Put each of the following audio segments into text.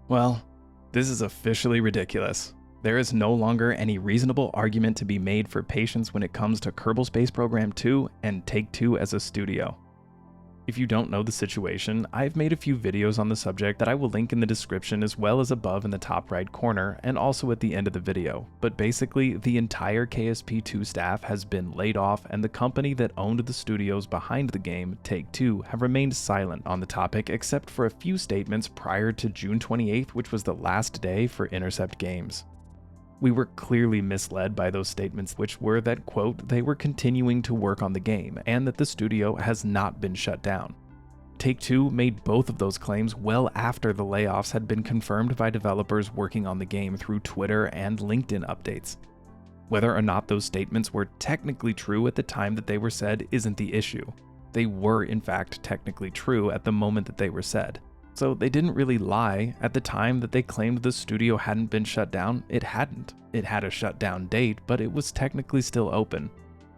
Well, this is officially ridiculous. There is no longer any reasonable argument to be made for patience when it comes to Kerbal Space Program 2 and Take-Two as a studio. If you don't know the situation, I've made a few videos on the subject that I will link in the description as well as above in the top right corner and also at the end of the video, but basically the entire KSP2 staff has been laid off and the company that owned the studios behind the game, Take-Two, have remained silent on the topic except for a few statements prior to June 28th, which was the last day for Intercept Games. We were clearly misled by those statements, which were that, quote, they were continuing to work on the game and that the studio has not been shut down. Take-Two made both of those claims well after the layoffs had been confirmed by developers working on the game through Twitter and LinkedIn updates. Whether or not those statements were technically true at the time that they were said isn't the issue. They were in fact technically true at the moment that they were said. So they didn't really lie. At the time that they claimed the studio hadn't been shut down, it hadn't. It had a shutdown date, but it was technically still open.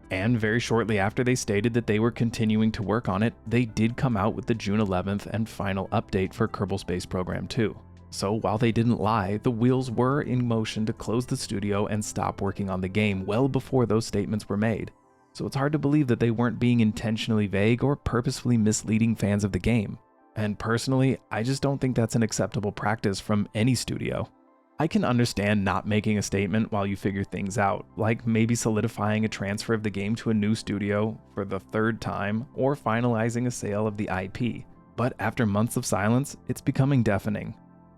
And very shortly after they stated that they were continuing to work on it, they did come out with the June 11th and final update for Kerbal Space Program 2. So while they didn't lie, the wheels were in motion to close the studio and stop working on the game well before those statements were made. So it's hard to believe that they weren't being intentionally vague or purposefully misleading fans of the game. And personally, I just don't think that's an acceptable practice from any studio. I can understand not making a statement while you figure things out, like maybe solidifying a transfer of the game to a new studio for the third time or finalizing a sale of the IP. But after months of silence, it's becoming deafening.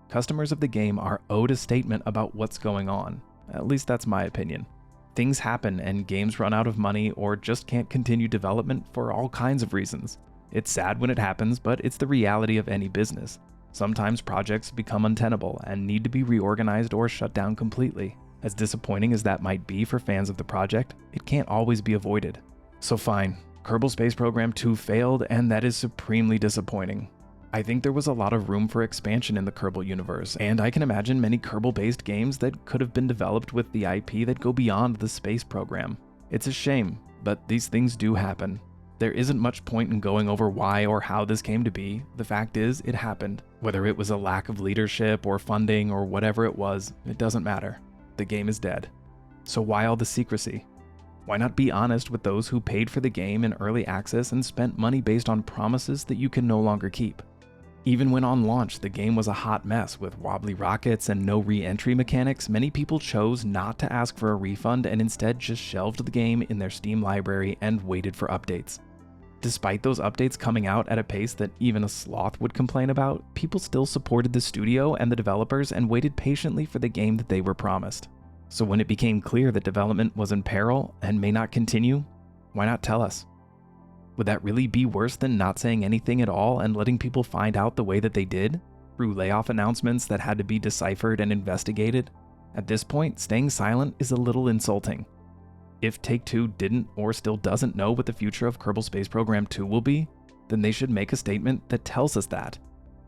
Customers of the game are owed a statement about what's going on. At least that's my opinion. Things happen and games run out of money or just can't continue development for all kinds of reasons. It's sad when it happens, but it's the reality of any business. Sometimes projects become untenable and need to be reorganized or shut down completely. As disappointing as that might be for fans of the project, it can't always be avoided. So fine, Kerbal Space Program 2 failed, and that is supremely disappointing. I think there was a lot of room for expansion in the Kerbal universe, and I can imagine many Kerbal-based games that could have been developed with the IP that go beyond the space program. It's a shame, but these things do happen. There isn't much point in going over why or how this came to be. The fact is, it happened. Whether it was a lack of leadership or funding or whatever it was, it doesn't matter. The game is dead. So why all the secrecy? Why not be honest with those who paid for the game in early access and spent money based on promises that you can no longer keep? Even when on launch, the game was a hot mess with wobbly rockets and no re-entry mechanics, many people chose not to ask for a refund and instead just shelved the game in their Steam library and waited for updates. Despite those updates coming out at a pace that even a sloth would complain about, people still supported the studio and the developers and waited patiently for the game that they were promised. So when it became clear that development was in peril and may not continue, why not tell us? Would that really be worse than not saying anything at all and letting people find out the way that they did, through layoff announcements that had to be deciphered and investigated? At this point, staying silent is a little insulting. If Take-Two didn't or still doesn't know what the future of Kerbal Space Program 2 will be, then they should make a statement that tells us that.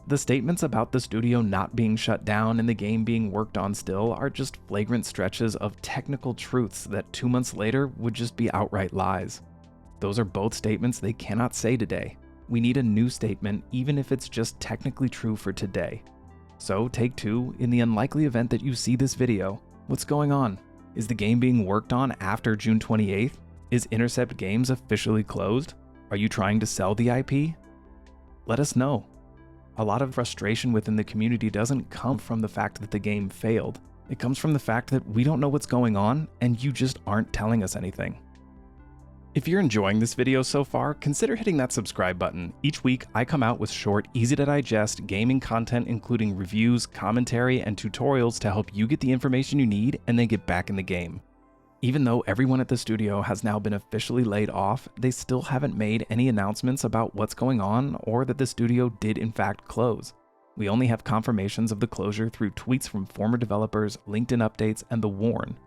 The statements about the studio not being shut down and the game being worked on still are just flagrant stretches of technical truths that 2 months later would just be outright lies. Those are both statements they cannot say today. We need a new statement, even if it's just technically true for today. So Take-Two, in the unlikely event that you see this video, what's going on? Is the game being worked on after June 28th? Is Intercept Games officially closed? Are you trying to sell the IP? Let us know. A lot of frustration within the community doesn't come from the fact that the game failed. It comes from the fact that we don't know what's going on and you just aren't telling us anything. If you're enjoying this video so far, consider hitting that subscribe button. Each week, I come out with short, easy-to-digest gaming content including reviews, commentary, and tutorials to help you get the information you need and then get back in the game. Even though everyone at the studio has now been officially laid off, they still haven't made any announcements about what's going on or that the studio did in fact close. We only have confirmations of the closure through tweets from former developers, LinkedIn updates, and the Warn.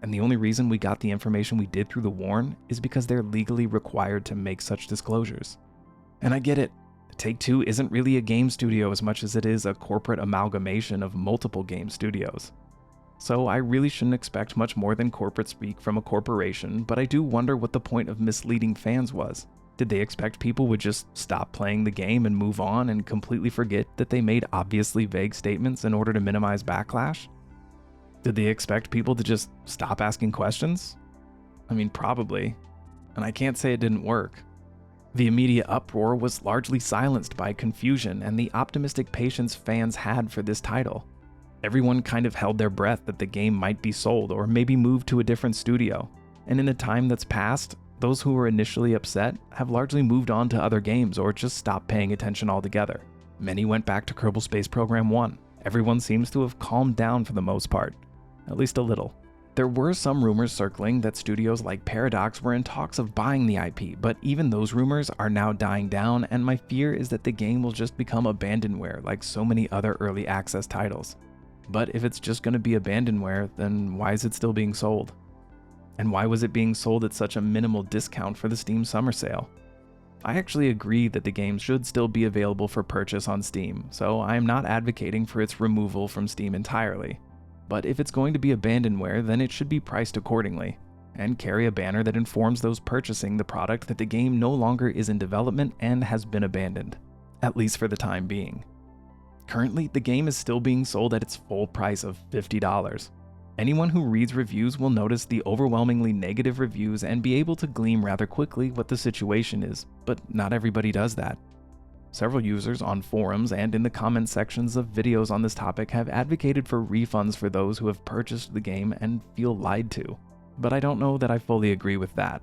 And the only reason we got the information we did through the Warn is because they're legally required to make such disclosures. And I get it. Take-Two isn't really a game studio as much as it is a corporate amalgamation of multiple game studios. So I really shouldn't expect much more than corporate speak from a corporation, but I do wonder what the point of misleading fans was. Did they expect people would just stop playing the game and move on and completely forget that they made obviously vague statements in order to minimize backlash? Did they expect people to just stop asking questions? I mean, probably. And I can't say it didn't work. The immediate uproar was largely silenced by confusion and the optimistic patience fans had for this title. Everyone kind of held their breath that the game might be sold or maybe moved to a different studio. And in a time that's passed, those who were initially upset have largely moved on to other games or just stopped paying attention altogether. Many went back to Kerbal Space Program 1. Everyone seems to have calmed down for the most part, at least a little. There were some rumors circling that studios like Paradox were in talks of buying the IP, but even those rumors are now dying down, and my fear is that the game will just become abandonware like so many other early access titles. But if it's just going to be abandonware, then why is it still being sold? And why was it being sold at such a minimal discount for the Steam summer sale? I actually agree that the game should still be available for purchase on Steam, so I am not advocating for its removal from Steam entirely. But if it's going to be abandonware, then it should be priced accordingly, and carry a banner that informs those purchasing the product that the game no longer is in development and has been abandoned, at least for the time being. Currently, the game is still being sold at its full price of $50. Anyone who reads reviews will notice the overwhelmingly negative reviews and be able to glean rather quickly what the situation is, but not everybody does that. Several users on forums and in the comment sections of videos on this topic have advocated for refunds for those who have purchased the game and feel lied to, but I don't know that I fully agree with that.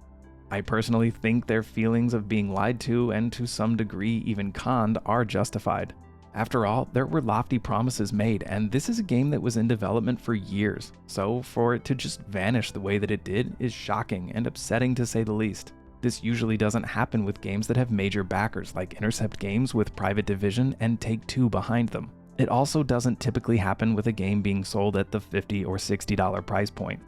I personally think their feelings of being lied to and to some degree even conned are justified. After all, there were lofty promises made, and this is a game that was in development for years, so for it to just vanish the way that it did is shocking and upsetting to say the least. This usually doesn't happen with games that have major backers like Intercept Games with Private Division and Take-Two behind them. It also doesn't typically happen with a game being sold at the $50 or $60 price point.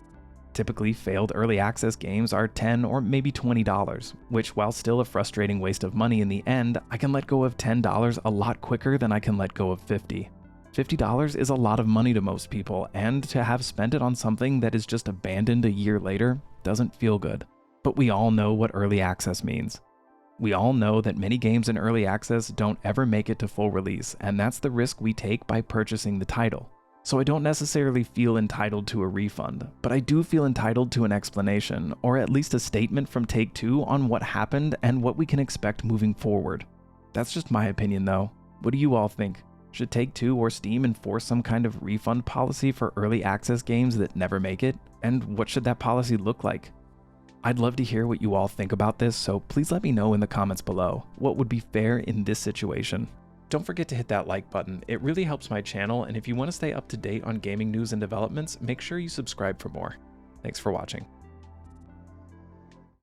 Typically, failed early access games are $10 or maybe $20, which, while still a frustrating waste of money in the end, I can let go of $10 a lot quicker than I can let go of $50. $50 is a lot of money to most people, and to have spent it on something that is just abandoned a year later doesn't feel good. But we all know what early access means. We all know that many games in early access don't ever make it to full release, and that's the risk we take by purchasing the title. So I don't necessarily feel entitled to a refund, but I do feel entitled to an explanation, or at least a statement from Take-Two on what happened and what we can expect moving forward. That's just my opinion though. What do you all think? Should Take-Two or Steam enforce some kind of refund policy for early access games that never make it? And what should that policy look like? I'd love to hear what you all think about this, so please let me know in the comments below. What would be fair in this situation? Don't forget to hit that like button. It really helps my channel, and if you want to stay up to date on gaming news and developments, make sure you subscribe for more. Thanks for watching.